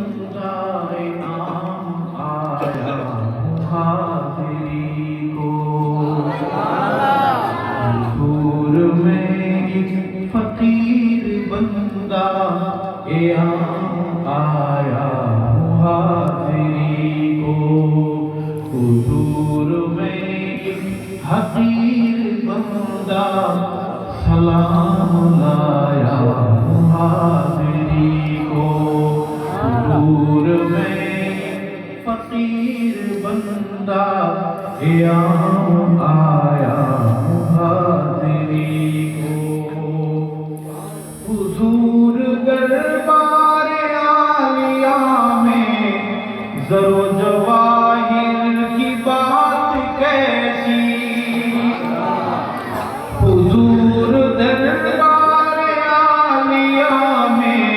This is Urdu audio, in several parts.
بندہ عام آیا حاضری کو، حضور میں ایک فقیر بندہ عام آیا حاضری کو، حضور میں ایک حقیر بندہ سلام لایا حاضری کو، حضور میں فقیر بندہ عام آیا حاضری کو، حضور دربار عالیہ میں زر و جواہر کی بات کیسی، حضور دربار عالیہ میں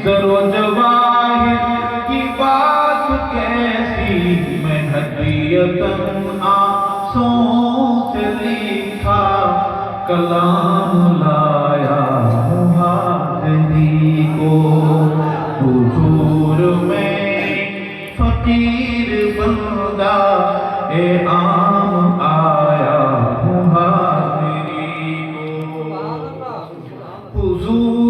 زر و جواہر کی بات کیسی، میں ہدیتاً آنسوں سے لکھا کلام لایا حاضری کو، حضور میں فقیر بندہ عام آیا حاضری کو، حضور